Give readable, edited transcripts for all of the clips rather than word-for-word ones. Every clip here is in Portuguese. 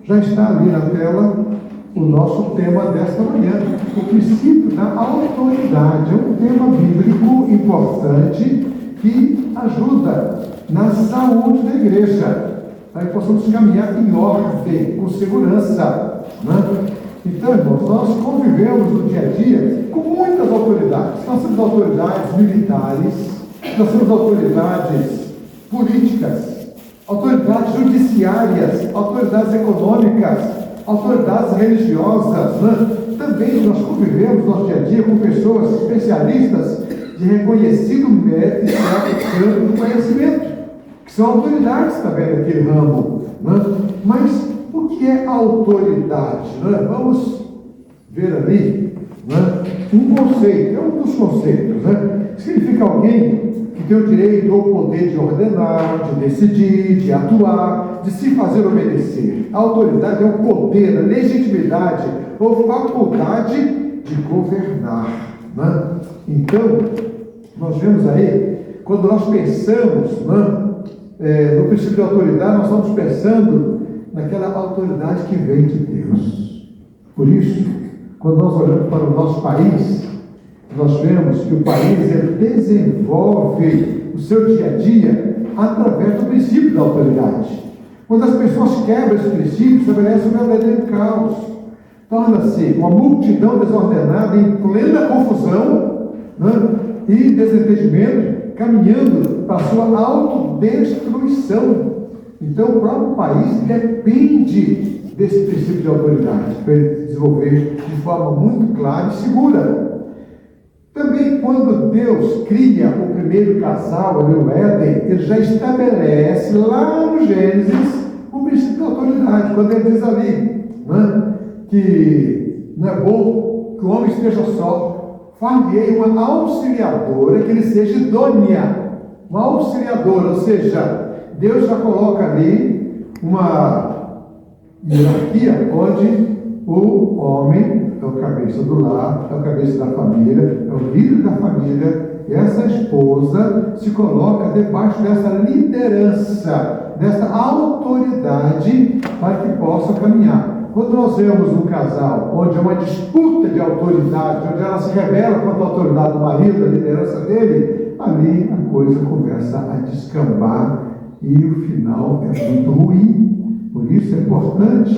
Já está ali na tela o nosso tema desta manhã, o princípio da autoridade. É um tema bíblico importante que ajuda na saúde da igreja, para que possamos caminhar em ordem, com segurança, né? Então, irmãos, nós convivemos no dia a dia com muitas autoridades. Nós temos autoridades militares, nós temos autoridades políticas, autoridades judiciárias, autoridades econômicas, autoridades religiosas, né? Também nós convivemos no nosso dia a dia com pessoas especialistas de reconhecido mérito e campo do conhecimento, que são autoridades também naquele ramo, né? Mas o que é autoridade? Né? Vamos ver ali, né? Um conceito, é um dos conceitos, né? Significa alguém que tem o direito ou o poder de ordenar, de decidir, de atuar, de se fazer obedecer. A autoridade é o poder, a legitimidade ou faculdade de governar, né? Então, nós vemos aí, quando nós pensamos, né, no princípio de autoridade, nós estamos pensando naquela autoridade que vem de Deus. Por isso, quando nós olhamos para o nosso país, nós vemos que o país desenvolve o seu dia a dia através do princípio da autoridade. Quando as pessoas quebram esse princípio, estabelece um verdadeiro caos. Torna-se uma multidão desordenada em plena confusão, né, e desentendimento, caminhando para a sua autodestruição. Então, o próprio país depende desse princípio de autoridade para ele se desenvolver de forma muito clara e segura. Também, quando Deus cria o primeiro casal ali no Éden, ele já estabelece lá no Gênesis o princípio de autoridade, quando ele diz ali, né, que não é bom que o homem esteja só, far-lhe-ei uma auxiliadora que ele seja idônea. Uma auxiliadora, ou seja, Deus já coloca ali uma hierarquia onde o homem é o cabeça do lar, é o cabeça da família, é o líder da família, e essa esposa se coloca debaixo dessa liderança, dessa autoridade, para que possa caminhar. Quando nós vemos um casal onde há uma disputa de autoridade, onde ela se rebela contra a autoridade do marido, a liderança dele, ali a coisa começa a descambar e o final é muito ruim. Por isso é importante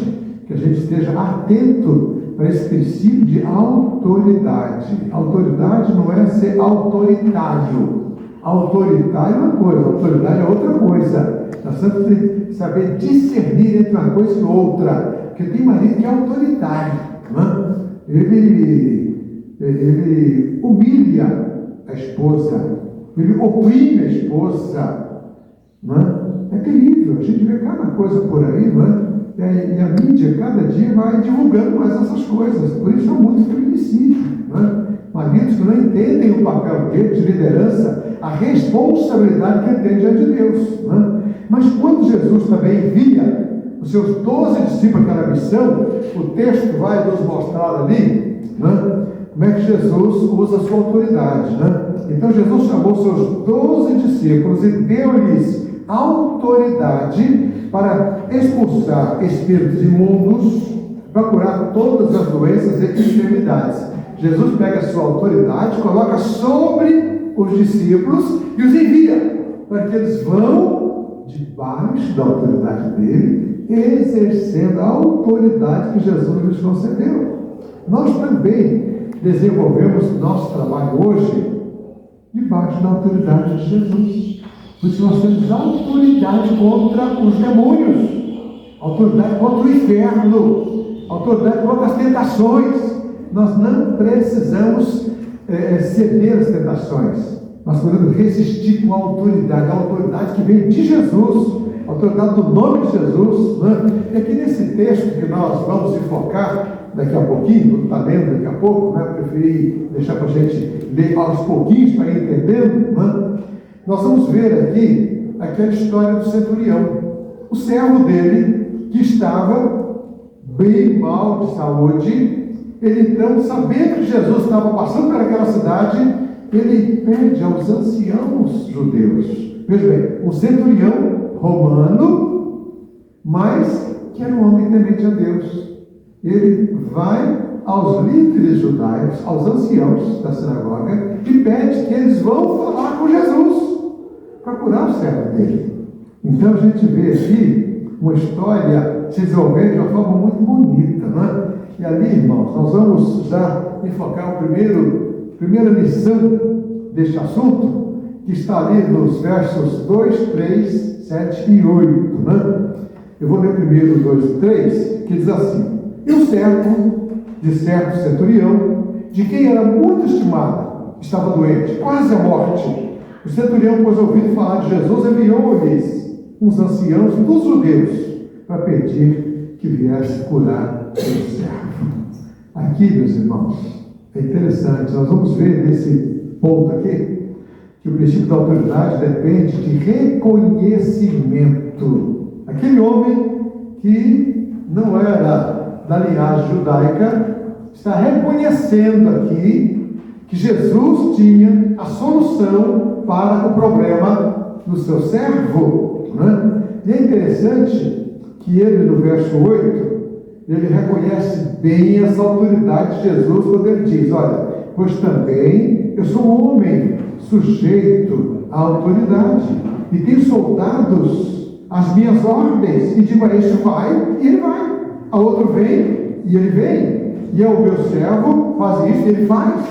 que a gente esteja atento para esse princípio de autoridade. Autoridade não é ser autoritário. Autoritário é uma coisa, autoridade é outra coisa. Nós temos que saber discernir entre uma coisa e outra. Porque tem marido que é autoritário, né? Ele humilha a esposa, ele oprime a esposa, né? É terrível, a gente vê cada coisa por aí, né? E a mídia cada dia vai divulgando mais essas coisas. Por isso é muito feminicídio, né? Maridos que não entendem o papel dele de liderança, a responsabilidade que ele tem diante de Deus, né? Mas quando Jesus também envia os seus 12 discípulos para a missão, o texto vai nos mostrar ali, né, como é que Jesus usa a sua autoridade, né? Então Jesus chamou seus 12 discípulos e deu-lhes autoridade para expulsar espíritos imundos, para curar todas as doenças e enfermidades. Jesus pega a sua autoridade, coloca sobre os discípulos e os envia para que eles vão debaixo da autoridade dele, exercendo a autoridade que Jesus lhes concedeu. Nós também desenvolvemos nosso trabalho hoje debaixo da autoridade de Jesus. Por isso nós temos autoridade contra os demônios, autoridade contra o inferno, autoridade contra as tentações. Nós não precisamos ceder às tentações. Nós podemos resistir com a autoridade que vem de Jesus, a autoridade do nome de Jesus, né? E aqui nesse texto que nós vamos enfocar daqui a pouquinho, está lendo daqui a pouco, né? Preferi deixar para a gente ler aos pouquinhos para ir entendendo, né? Nós vamos ver aqui aquela história do centurião, o servo dele que estava bem mal de saúde. Ele então, sabendo que Jesus estava passando por aquela cidade, ele pede aos anciãos judeus, veja bem, um centurião romano, mas que era um homem temente a Deus. Ele vai aos líderes judaicos, aos anciãos da sinagoga, e pede que eles vão falar com Jesus, para curar o servo dele. Então a gente vê aqui uma história se desenvolvendo de uma forma muito bonita, não é? E ali, irmãos, nós vamos já enfocar a primeira lição deste assunto, que está ali nos versos 2, 3, 7 e 8. Né? Eu vou ler primeiro 2 e 3, que diz assim: E o servo de certo centurião, de quem era muito estimado, estava doente, quase à morte. O centurião, pois, ouvindo falar de Jesus, enviou-lhes uns anciãos dos judeus para pedir que viesse curar o servo. Aqui, meus irmãos, é interessante, nós vamos ver nesse ponto aqui, que o princípio da autoridade depende de reconhecimento. Aquele homem que não era da linhagem judaica está reconhecendo aqui que Jesus tinha a solução para o problema do seu servo, né? E é interessante que ele, no verso 8, ele reconhece bem essa autoridade de Jesus quando ele diz: olha, pois também eu sou um homem sujeito à autoridade e tenho soldados às minhas ordens, e digo a este vai, e ele vai, a outro vem, e ele vem, e ao meu servo faz isso, e ele faz.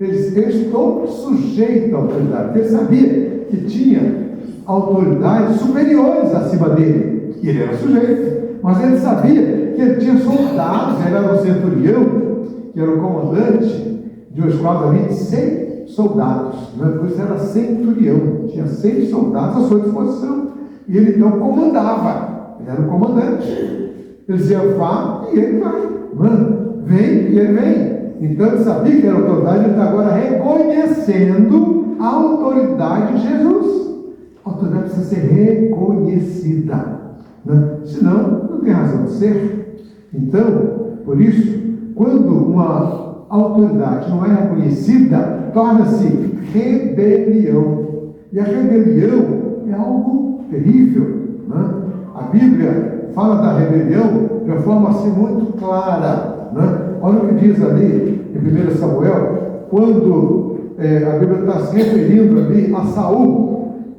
Ele diz: eu estou sujeito à autoridade. Ele sabia que tinha autoridades superiores acima dele, e ele era sujeito, mas ele sabia que ele tinha soldados. Ele era um centurião, que era o comandante de uma esquadra ali de 100 soldados, né? Por isso era centurião, tinha 100 soldados à sua disposição, e ele então comandava, ele era o comandante. Ele dizia: vá, e ele vai, vem, e ele vem. Então ele sabia que era autoridade, ele está agora reconhecendo a autoridade de Jesus. A autoridade precisa ser reconhecida, né? Senão não tem razão de ser. Então, por isso, quando uma autoridade não é reconhecida, torna-se rebelião. E a rebelião é algo terrível, né? A Bíblia fala da rebelião de uma forma assim muito clara, né? Olha o que diz ali em 1 Samuel, quando a Bíblia está se referindo ali a Saul,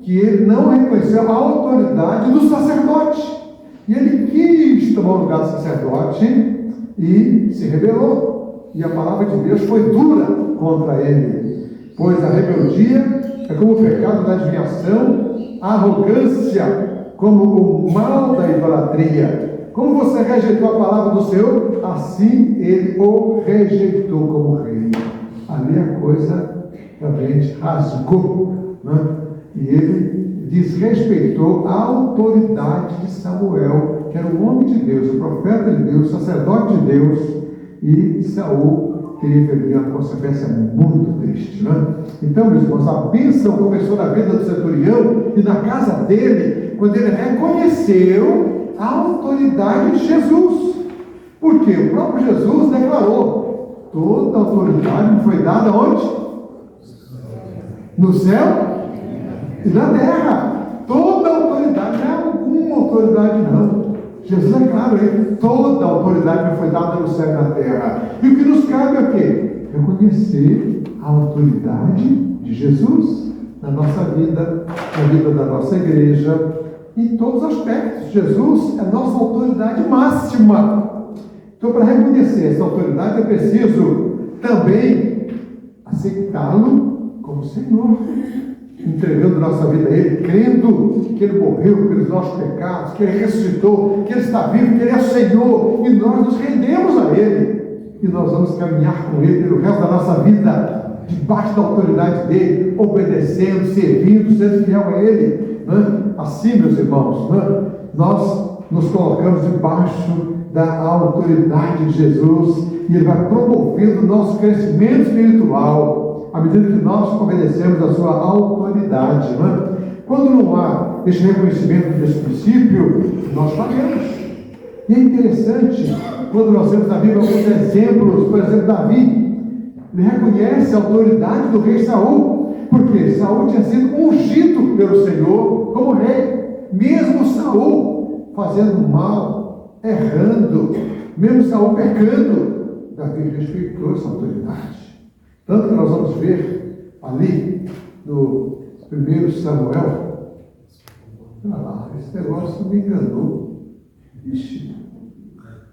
que ele não reconheceu a autoridade do sacerdote. E ele quis tomar o lugar do sacerdote e se rebelou. E a palavra de Deus foi dura contra ele. Pois a rebeldia é como o pecado da adivinhação, a arrogância como o mal da idolatria. Como você rejeitou a palavra do Senhor, assim ele o rejeitou como rei. Ali a coisa realmente rasgou, né? E ele desrespeitou a autoridade de Samuel, que era o homem de Deus, o profeta de Deus, o sacerdote de Deus, e Saul teve ali uma consequência muito triste, né? Então, meus irmãos, a bênção começou na vida do centurião e na casa dele, quando ele reconheceu a autoridade de Jesus. Porque o próprio Jesus declarou: toda a autoridade me foi dada onde? No céu e na terra. Toda a autoridade, não é alguma autoridade não. Jesus é claro aí: toda a autoridade me foi dada no céu e na terra. E o que nos cabe é o quê? Reconhecer a autoridade de Jesus na nossa vida, na vida da nossa igreja, em todos os aspectos. Jesus é nossa autoridade máxima. Então, para reconhecer essa autoridade, é preciso também aceitá-lo como Senhor, entregando nossa vida a Ele, crendo que Ele morreu pelos nossos pecados, que Ele ressuscitou, que Ele está vivo, que Ele é o Senhor, e nós nos rendemos a Ele, e nós vamos caminhar com Ele pelo resto da nossa vida, debaixo da autoridade dEle, obedecendo, servindo, sendo fiel a Ele, né? Assim, meus irmãos, né? Nós nos colocamos debaixo da autoridade de Jesus, e Ele vai promovendo o nosso crescimento espiritual à medida que nós obedecemos a sua autoridade, né? Quando não há esse reconhecimento desse princípio, nós falhamos. E é interessante quando nós temos na Bíblia alguns exemplos. Por exemplo, Davi, ele reconhece a autoridade do rei Saul, porque Saul tinha sido ungido pelo Senhor como rei. Mesmo Saul fazendo mal errando, mesmo Saul pecando, Davi respeitou essa autoridade. Tanto que nós vamos ver ali no 1 Samuel, olha lá, esse negócio me enganou. Ixi,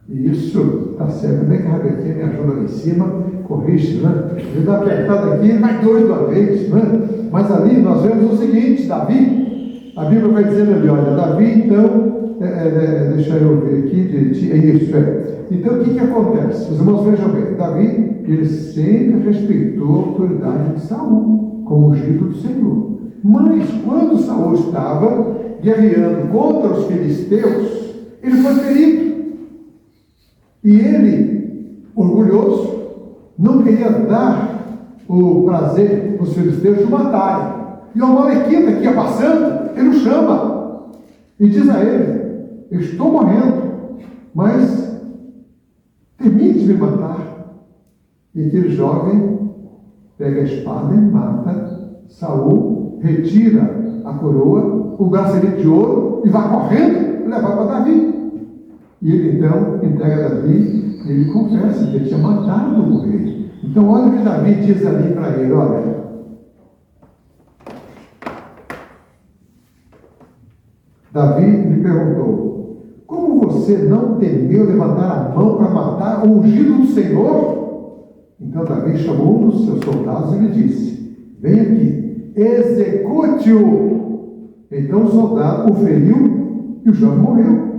isso, está certo, bem que a Rabequinha me ajuda lá em cima, corrige, né? Ele dá apertado aqui, vai dois de uma vez, né? Mas ali nós vemos o seguinte, Davi, a Bíblia vai dizendo ali, olha, Davi então, deixa eu ver aqui, Então o que acontece? Os irmãos vejam bem, Davi, ele sempre respeitou a autoridade de Saul, como ungido do Senhor. Mas quando Saul estava guerreando contra os filisteus, ele foi ferido. E ele, orgulhoso, não queria dar o prazer para os filisteus de matarem. E o amalequita que ia passando, ele o chama e diz a ele: eu estou morrendo, mas termine de me matar. E aquele jovem pega a espada e mata Saul, retira a coroa, o bracelete de ouro e vai correndo levar para Davi. E ele então entrega a Davi e ele confessa que ele tinha matado o rei. Então olha o que Davi diz ali para ele, olha. Davi lhe perguntou: como você não temeu levantar a mão para matar o ungido do Senhor? Então Davi chamou um dos seus soldados e lhe disse: vem aqui, execute-o. Então o soldado o feriu e o jovem morreu.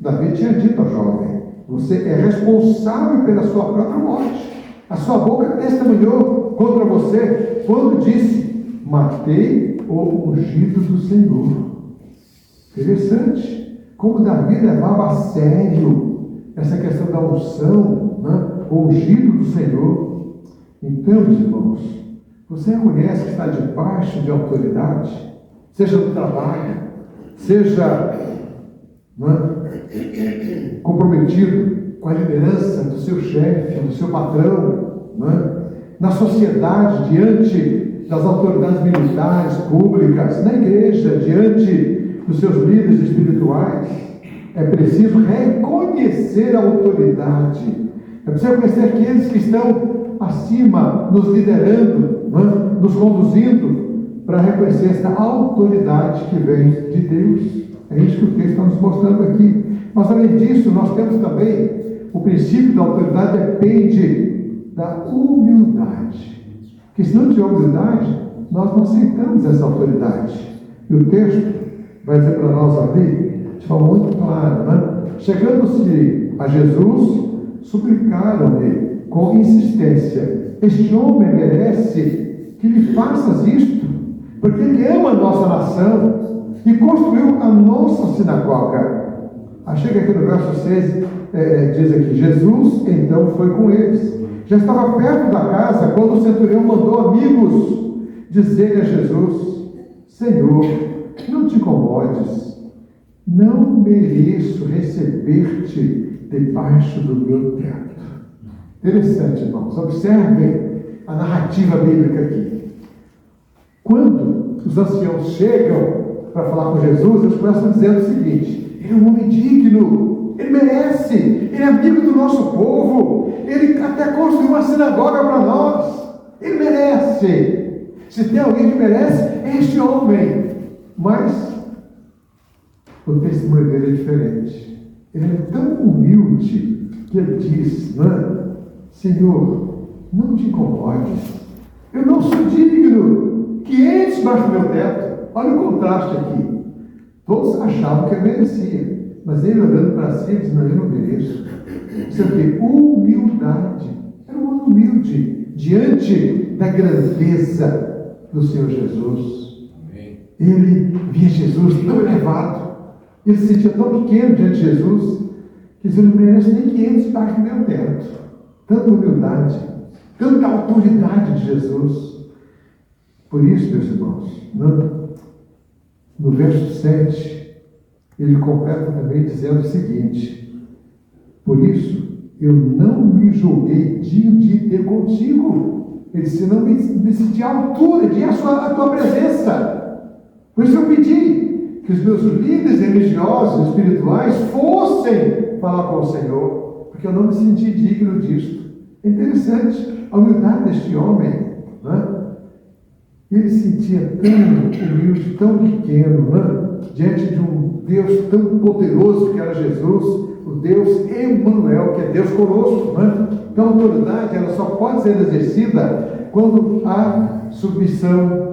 Davi tinha dito ao jovem: você é responsável pela sua própria morte. A sua boca testemunhou contra você quando disse: matei o ungido do Senhor. Interessante como Davi levava a sério essa questão da unção, né? O ungido do Senhor. Então, meus irmãos, você reconhece que está debaixo de autoridade, seja no trabalho, seja comprometido com a liderança do seu chefe, do seu patrão, na sociedade, diante das autoridades militares, públicas, na igreja, diante dos seus líderes espirituais. É preciso reconhecer a autoridade, é preciso reconhecer aqueles que estão acima, nos liderando, nos conduzindo, para reconhecer essa autoridade que vem de Deus. É isso que o texto está nos mostrando aqui. Mas além disso, nós temos também o princípio da autoridade depende da humildade. Porque se não tiver humildade, nós não aceitamos essa autoridade. E o texto vai dizer para nós ali, de forma muito clara, chegando-se a Jesus, suplicaram-lhe com insistência: este homem merece que lhe faças isto, porque ele ama a nossa nação e construiu a nossa sinagoga. Chega aqui no verso 6, diz aqui: Jesus então foi com eles. Já estava perto da casa quando o centurião mandou amigos dizer a Jesus: Senhor, não te incomodes, não mereço receber-te debaixo do meu teto. Interessante, irmãos, observem a narrativa bíblica aqui. Quando os anciãos chegam para falar com Jesus, eles começam dizendo o seguinte: ele é um homem digno, ele merece, ele é amigo do nosso povo, ele até construiu uma sinagoga para nós, ele merece. Se tem alguém que merece, é este homem. Mas o testemunho dele é diferente. Ele é tão humilde que ele diz: Senhor, não te incomodes, eu não sou digno que entres debaixo do meu teto. Olha o contraste aqui. Todos achavam que ele merecia, mas ele olhando para si diz: não, eu não mereço. Isso aqui, humildade. Era um homem humilde diante da grandeza do Senhor Jesus. Ele via Jesus tão elevado, ele se sentia tão pequeno diante de Jesus, que ele não merece nem 500 debaixo do meu teto. Tanta humildade, tanta autoridade de Jesus. Por isso, meus irmãos, no verso 7, ele completa também dizendo o seguinte: por isso, eu não me julguei digno de ter contigo. Ele disse: não me senti à altura de ir à tua presença. Por isso eu pedi que os meus líderes religiosos, espirituais, fossem falar com o Senhor, porque eu não me senti digno disto. É interessante a humildade deste homem, né? Ele se sentia tão humilde, tão pequeno, né? Diante de um Deus tão poderoso que era Jesus, o Deus Emmanuel, que é Deus conosco, né? Então a autoridade ela só pode ser exercida quando há submissão.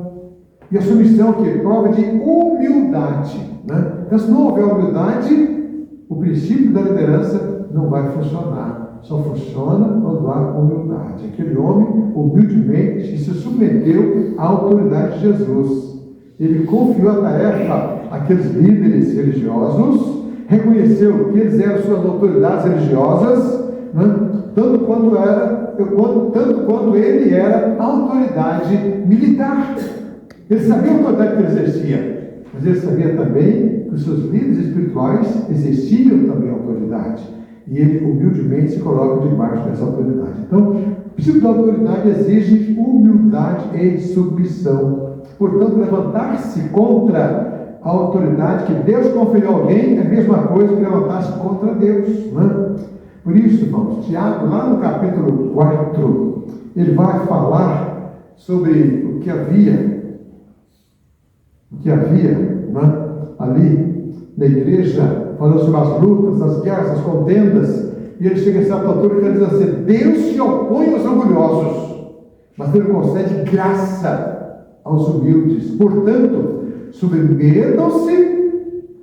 E a submissão que é prova de humildade, né? Então se não houver humildade, o princípio da liderança não vai funcionar. Só funciona quando há humildade. Aquele homem humildemente se submeteu à autoridade de Jesus. Ele confiou a tarefa àqueles líderes religiosos, reconheceu que eles eram suas autoridades religiosas, né? tanto quanto ele era a autoridade militar. Ele sabia a autoridade que ele exercia, mas ele sabia também que os seus líderes espirituais exerciam também a autoridade. E ele humildemente se coloca debaixo dessa autoridade. Então, o princípio da autoridade exige humildade e submissão. Portanto, levantar-se contra a autoridade que Deus conferiu a alguém é a mesma coisa que levantar-se contra Deus, né? Por isso, irmãos, Tiago, lá no capítulo 4, ele vai falar sobre o que havia, né, ali na igreja, falando sobre as lutas, as guerras, as contendas, e ele chega a certa altura e ele diz assim: Deus se opõe aos orgulhosos, mas ele concede graça aos humildes. Portanto, submetam-se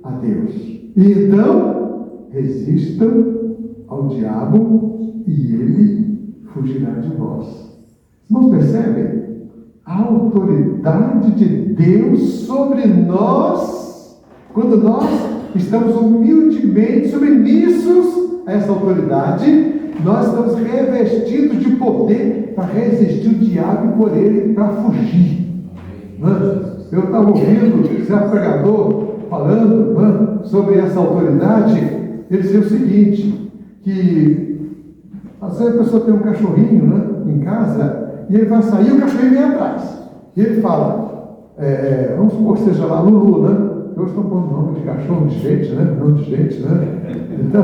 a Deus, e então resistam ao diabo, e ele fugirá de vós. Irmãos, percebem? A autoridade de Deus sobre nós, quando nós estamos humildemente submissos a essa autoridade, nós estamos revestidos de poder para resistir o diabo e por ele para fugir. Eu estava ouvindo certo pregador falando sobre essa autoridade. Ele dizia o seguinte, que às vezes a pessoa tem um cachorrinho, né, em casa, e ele vai sair e o cachorrinho vem atrás. E ele fala, vamos supor que seja lá Lulu, né? Hoje estão pondo nome de cachorro de gente, né? Não de gente, né? Então,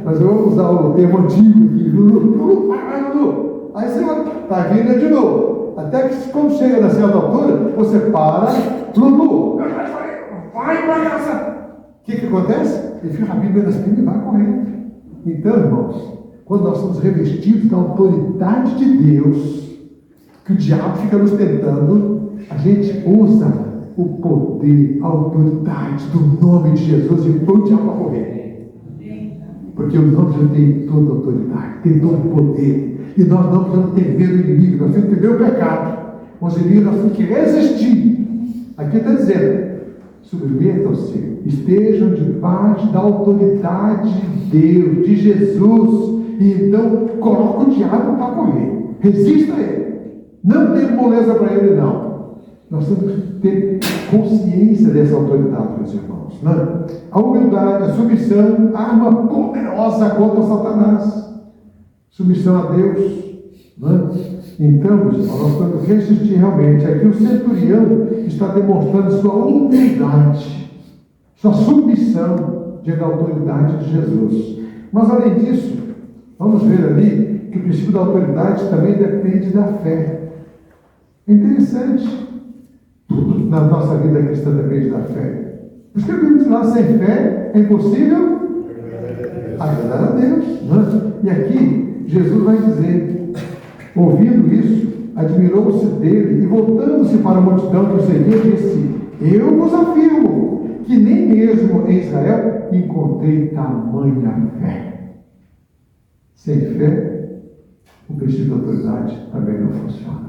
mas eu vou usar o termo antigo aqui, Lulu, vai, Lulu. Aí você está vindo de novo. Até que quando chega na certa altura, você para, Lulu, vai para casa. O que acontece? Ele fica rápido assim e vai correndo. Então, irmãos, quando nós somos revestidos da autoridade de Deus, que o diabo fica nos tentando, a gente usa o poder, a autoridade do nome de Jesus e põe o diabo a correr. Porque o nome de Jesus tem toda a autoridade, tem todo o poder. E nós não precisamos ter medo do inimigo, nós temos que ter medo do pecado. Os inimigos nós temos que resistir. Aqui está dizendo, submetam-se, estejam debaixo da autoridade de Deus, de Jesus, e então coloca o diabo para correr. Resista a ele. Não tem moleza para ele, não. Nós temos que ter consciência dessa autoridade, meus irmãos. Né? A humildade, a submissão, arma poderosa contra Satanás. Submissão a Deus. Né? Então, nós temos que resistir realmente. Aqui o centurião está demonstrando sua humildade, sua submissão diante da autoridade de Jesus. Mas, além disso, vamos ver ali que o princípio da autoridade também depende da fé. É interessante. Tudo na nossa vida cristã depende da fé. Por isso que a Bíblia diz lá, sem fé é impossível agradar a Deus. Né? E aqui, Jesus vai dizer, ouvindo isso, admirou-se dele e voltando-se para a multidão que o seguia, disse: eu vos afirmo que nem mesmo em Israel encontrei tamanha fé. Sem fé, o princípio da autoridade também não funciona.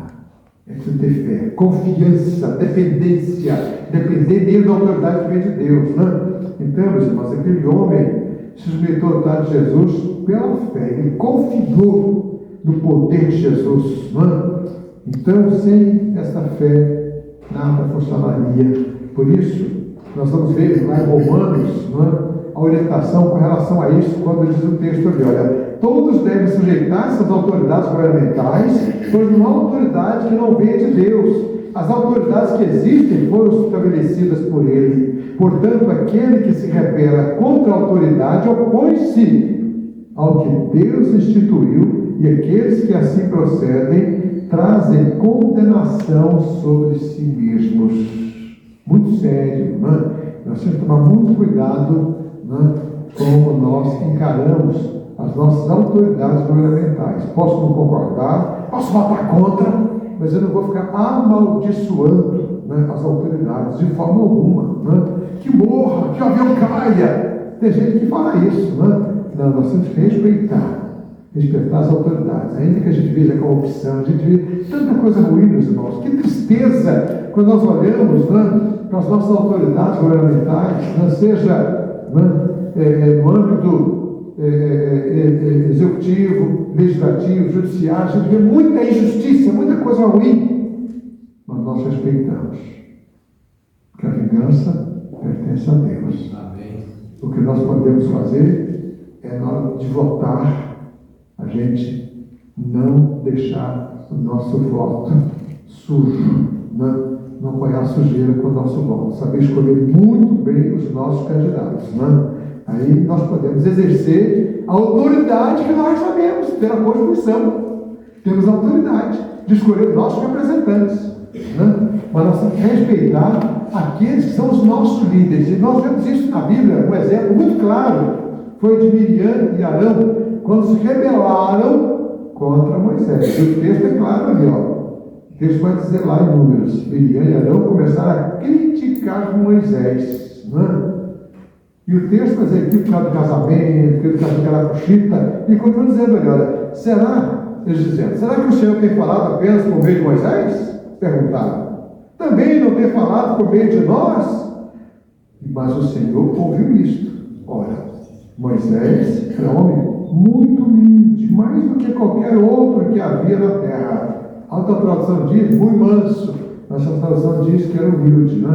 É preciso ter fé, confiança, dependência, depender mesmo da autoridade que vem de Deus. Né? Então, meus irmãos, aquele homem se submeteu à autoridade de Jesus pela fé, ele confiou no poder de Jesus. Né? Então, sem essa fé, nada funcionaria. Por isso, nós vamos ver lá em Romanos, né, a orientação com relação a isso, quando diz o texto ali, olha, todos devem sujeitar-se às autoridades governamentais, pois não há autoridade que não venha de Deus. As autoridades que existem foram estabelecidas por Ele. Portanto, aquele que se rebela contra a autoridade opõe-se ao que Deus instituiu, e aqueles que assim procedem trazem condenação sobre si mesmos. Muito sério, não é? Nós temos que tomar muito cuidado, não é? Como nós encaramos as nossas autoridades governamentais. Posso não concordar, posso votar contra, mas eu não vou ficar amaldiçoando, né, as autoridades de forma alguma. Né? Que morra, que o avião caia. Tem gente que fala isso. Né? Não, nós temos que respeitar as autoridades. Ainda que a gente veja corrupção, a gente vê tanta coisa ruim, meus irmãos. Que tristeza quando nós olhamos, né, para as nossas autoridades governamentais, né, seja, né, no âmbito executivo, legislativo, judiciário, a gente vê muita injustiça, muita coisa ruim, mas nós respeitamos, porque a vingança pertence a Deus. Amém. O que nós podemos fazer é, na hora de votar, a gente não deixar o nosso voto sujo, não apoiar sujeira com o nosso voto, saber escolher muito bem os nossos candidatos, Aí nós podemos exercer a autoridade que nós sabemos pela Constituição. Temos a autoridade de escolher nossos representantes. Mas nós temos que respeitar aqueles que são os nossos líderes. E nós vemos isso na Bíblia, um exemplo muito claro. Foi de Miriam e Arão, quando se rebelaram contra Moisés. E o texto é claro ali, ó. O texto vai dizer lá em Números. Miriam e Arão começaram a criticar Moisés. E o texto vai dizer aqui por causa do casamento, por causa daquela cochita, e continua dizendo ali, olha, será que o Senhor tem falado apenas por meio de Moisés? Perguntaram. Também não tem falado por meio de nós? Mas o Senhor ouviu isto. Ora, Moisés era um homem muito humilde, mais do que qualquer outro que havia na terra. A outra tradução diz, muito manso. Essa tradução diz que era humilde,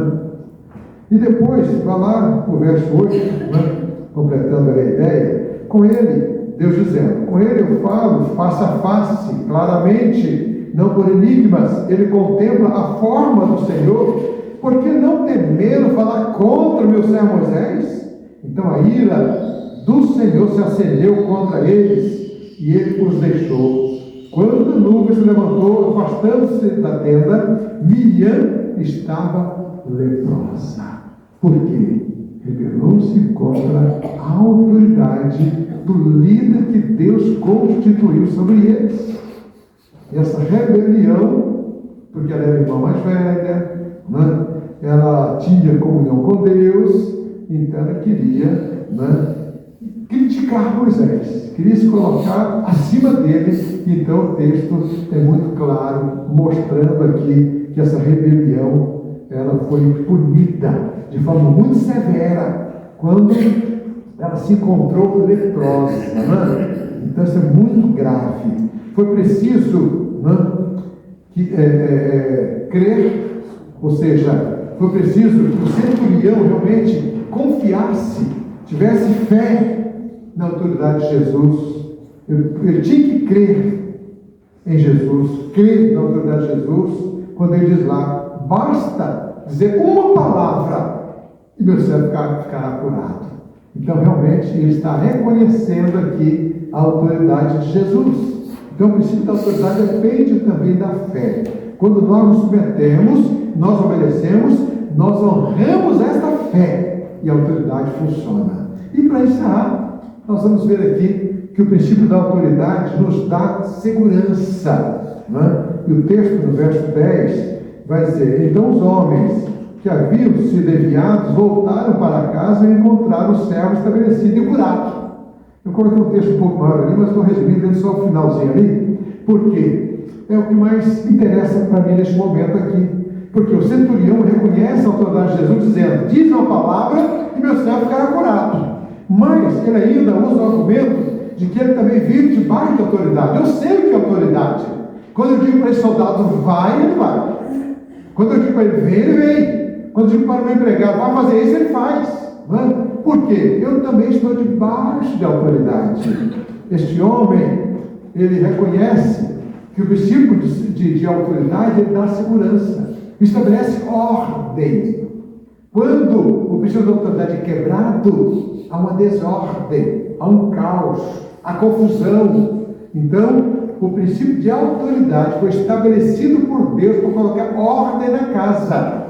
E depois, vai lá o verso 8, completando a ideia, com ele, Deus dizendo, com ele eu falo face a face, claramente, não por enigmas, ele contempla a forma do Senhor, porque não temeram falar contra o meu servo Moisés? Então a ira do Senhor se acendeu contra eles, e ele os deixou. Quando a nuvem se levantou, afastando-se da tenda, Miriam estava leprosa. Por quê? Rebelou-se contra a autoridade do líder que Deus constituiu sobre eles. E essa rebelião, porque ela era a irmã mais velha, ela tinha comunhão com Deus, então ela queria criticar Moisés, queria se colocar acima dele. Então o texto é muito claro, mostrando aqui que essa rebelião ela foi punida de forma muito severa quando ela se encontrou leprosa. Então isso é muito grave. Foi preciso crer, ou seja, foi preciso que o centurião realmente confiasse, tivesse fé na autoridade de Jesus. Ele tinha que crer em Jesus, crer na autoridade de Jesus, quando ele diz lá, basta dizer uma palavra e meu servo ficará curado. Então realmente ele está reconhecendo aqui a autoridade de Jesus. Então o princípio da autoridade depende também da fé. Quando nós nos submetemos, nós obedecemos, nós honramos esta fé e a autoridade funciona. E para encerrar, nós vamos ver aqui que o princípio da autoridade nos dá segurança. E o texto no verso 10 vai dizer, então os homens que haviam se desviados voltaram para casa e encontraram o servo estabelecido e curado. Eu coloquei um texto um pouco maior ali, mas estou resumindo ele só o finalzinho ali, porque é o que mais interessa para mim neste momento aqui. Porque o centurião reconhece a autoridade de Jesus, dizendo, diz uma palavra e meu servo ficará curado. Mas ele ainda usa o argumento de que ele também vive debaixo da autoridade. Eu sei o que é autoridade. Quando eu digo para esse soldado, vai, ele vai. Quando eu digo para ele, vem, ele vem. Quando eu digo para o meu empregado, vai fazer isso, ele faz. Por quê? Eu também estou debaixo de autoridade. Este homem, ele reconhece que o princípio de autoridade ele dá segurança, estabelece ordem. Quando o princípio da autoridade é quebrado, há uma desordem, há um caos, há confusão. Então, o princípio de autoridade foi estabelecido por Deus para colocar ordem na casa.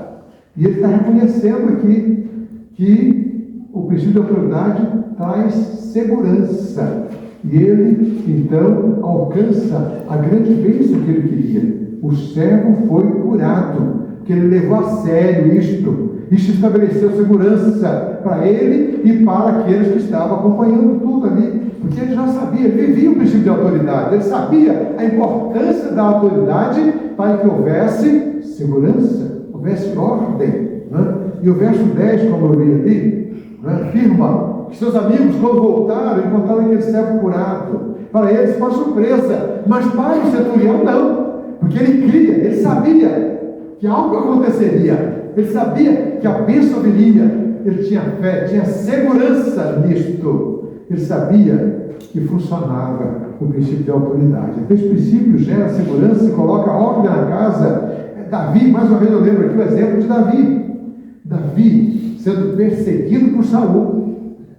E ele está reconhecendo aqui que o princípio de autoridade traz segurança. E ele, então, alcança a grande bênção que ele queria. O servo foi curado, porque ele levou a sério isto. Isto estabeleceu segurança para ele e para aqueles que estavam acompanhando tudo ali. Porque ele já sabia, ele vivia o princípio de autoridade. Ele sabia a importância da autoridade para que houvesse segurança, houvesse ordem. Né? E o verso 10, como eu li ali, né, afirma que seus amigos, quando voltaram, encontraram aquele servo curado. Para eles foi uma surpresa, mas para o centurião não, porque ele cria, ele sabia que algo aconteceria, ele sabia que a bênção viria, ele tinha fé, tinha segurança nisto, ele sabia que funcionava o princípio de autoridade. Então, esse princípio gera segurança e coloca ordem na casa. Davi, mais uma vez eu lembro aqui o exemplo de Davi sendo perseguido por Saul.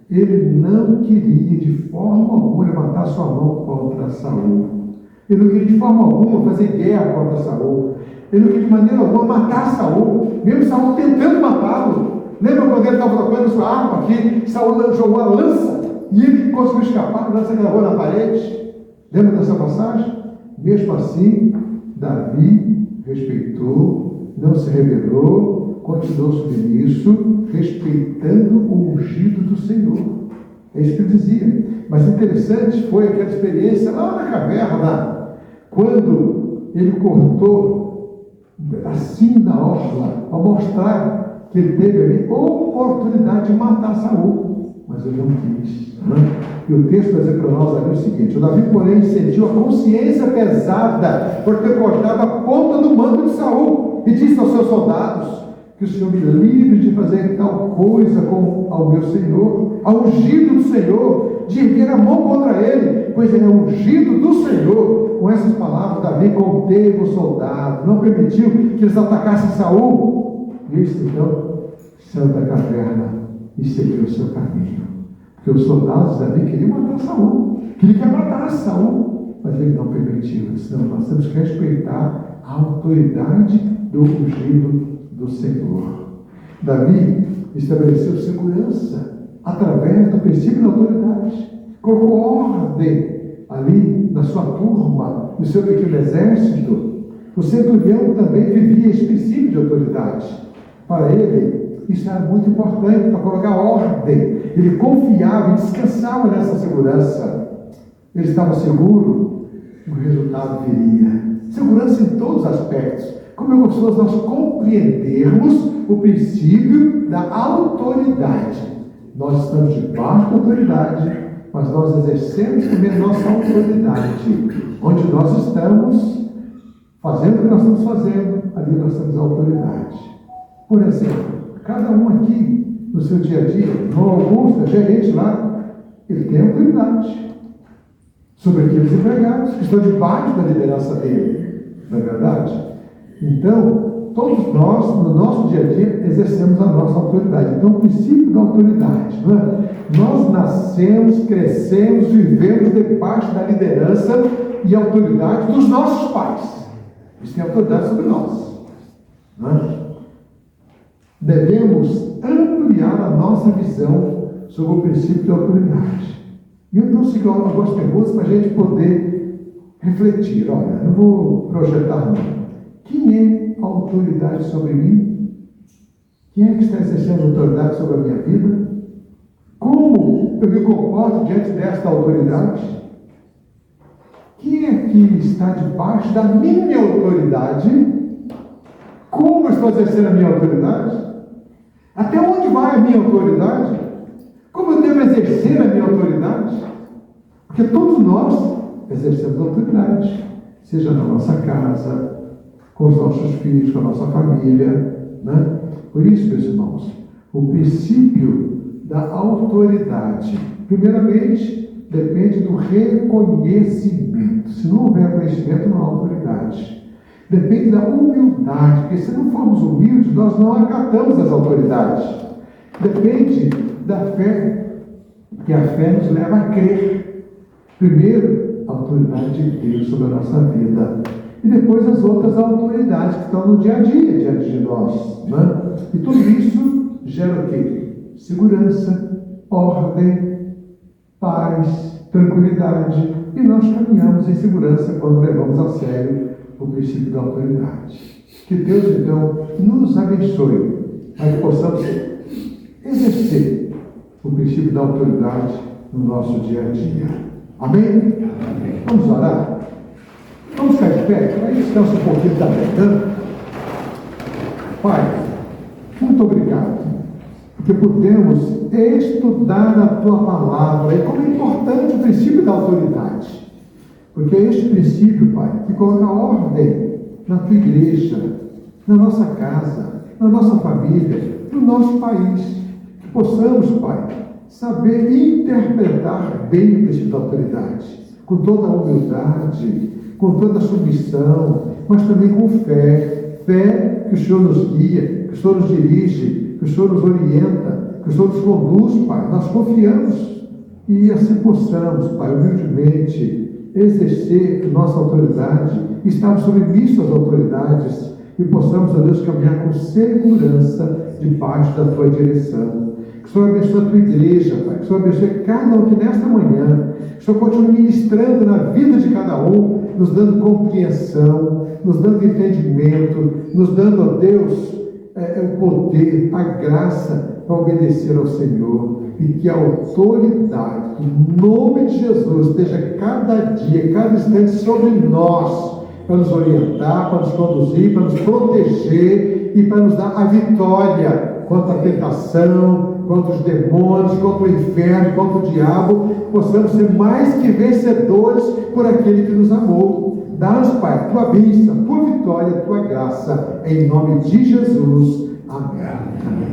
Ele não queria de forma alguma levantar sua mão contra Saul. Ele não queria de forma alguma fazer guerra contra Saul. Ele não queria de maneira alguma matar Saul, mesmo Saul tentando matá-lo. Lembra quando ele estava tocando sua arma aqui, Saul jogou a lança e ele conseguiu escapar, a lança gravou na parede? Lembra dessa passagem? Mesmo assim, Davi respeitou, não se rebelou, continuou submisso, respeitando o ungido do Senhor. É isso que ele dizia. Mas interessante foi aquela experiência lá na caverna, quando ele cortou um pedacinho da orla para mostrar que ele teve ali oportunidade de matar Saul, mas ele não quis. E o texto vai dizer para nós ali o seguinte: o Davi, porém, sentiu a consciência pesada por ter cortado a ponta do manto de Saul e disse aos seus soldados: que o Senhor me livre de fazer tal coisa ao meu Senhor, ao ungido do Senhor, de erguer a mão contra ele, pois ele é ungido do Senhor. Com essas palavras, Davi conteve os soldados, não permitiu que eles atacassem Saul. Isso, então, saiu da caverna e seguiu o seu caminho. Porque os soldados de Davi queriam matar Saul, queriam que matasse Saul, mas ele não permitiu. Senão nós temos que respeitar a autoridade do ungido do Senhor. Davi estabeleceu segurança através do princípio da autoridade. Colocou ordem ali na sua turma, no seu pequeno exército. O centurião também vivia esse princípio de autoridade. Para ele, isso era muito importante para colocar ordem. Ele confiava e descansava nessa segurança. Ele estava seguro, o resultado viria. Segurança em todos os aspectos. Como é gostoso nós compreendermos o princípio da autoridade. Nós estamos debaixo da autoridade, mas nós exercemos também nossa autoridade. Onde nós estamos fazendo o que nós estamos fazendo, ali nós temos a autoridade. Por exemplo, cada um aqui, no seu dia a dia, no Augusto, é gerente lá, ele tem autoridade sobre aqueles empregados que estão debaixo da liderança dele. Não é verdade? Então, todos nós, no nosso dia a dia, exercemos a nossa autoridade. Então, o princípio da autoridade, não é? Nós nascemos, crescemos, vivemos debaixo da liderança e autoridade dos nossos pais. Eles têm autoridade sobre nós. Não é? Devemos ampliar a nossa visão sobre o princípio de autoridade. E eu trouxe algumas perguntas para a gente poder refletir. Olha, não vou projetar não. Quem é a autoridade sobre mim? Quem é que está exercendo autoridade sobre a minha vida? Como eu me comporto diante desta autoridade? Quem é que está debaixo da minha autoridade? Como eu estou exercendo a minha autoridade? Até onde vai a minha autoridade? Como eu devo exercer a minha autoridade? Porque todos nós exercemos autoridade, seja na nossa casa, com os nossos filhos, com a nossa família, né? Por isso, meus irmãos, o princípio da autoridade, primeiramente, depende do reconhecimento. Se não houver conhecimento, não há autoridade. Depende da humildade, porque se não formos humildes, nós não acatamos as autoridades. Depende da fé, que a fé nos leva a crer. Primeiro, a autoridade de Deus sobre a nossa vida. E depois as outras autoridades que estão no dia a dia diante de nós. Né? E tudo isso gera o quê? Segurança, ordem, paz, tranquilidade. E nós caminhamos em segurança quando levamos a sério o princípio da autoridade. Que Deus, então, nos abençoe, para que possamos exercer o princípio da autoridade no nosso dia a dia. Amém? Amém. Vamos orar? Vamos ficar de pé? Para descansar um pouquinho da pregando. Pai, muito obrigado, porque podemos estudar a Tua palavra e como é importante o princípio da autoridade. Porque é este princípio, Pai, que coloca ordem na Tua igreja, na nossa casa, na nossa família, no nosso país. Que possamos, Pai, saber interpretar bem o princípio da autoridade, com toda a humildade, com toda a submissão, mas também com fé. Fé que o Senhor nos guia, que o Senhor nos dirige, que o Senhor nos orienta, que o Senhor nos conduz, Pai. Nós confiamos e assim possamos, Pai, humildemente exercer nossa autoridade, estar submissos às autoridades e possamos, ó Deus, caminhar com segurança debaixo da Tua direção. Que o Senhor abençoe a Tua igreja, Pai. Que o Senhor abençoe cada um que nesta manhã, que o Senhor continue ministrando na vida de cada um, nos dando compreensão, nos dando entendimento, nos dando, ó Deus, o poder, a graça para obedecer ao Senhor. E que a autoridade, em nome de Jesus, esteja cada dia, cada instante sobre nós, para nos orientar, para nos conduzir, para nos proteger e para nos dar a vitória contra a tentação, contra os demônios, contra o inferno, contra o diabo. Possamos ser mais que vencedores por aquele que nos amou. Dá-nos, Pai, Tua bênção, Tua vitória, Tua graça, em nome de Jesus. Amém.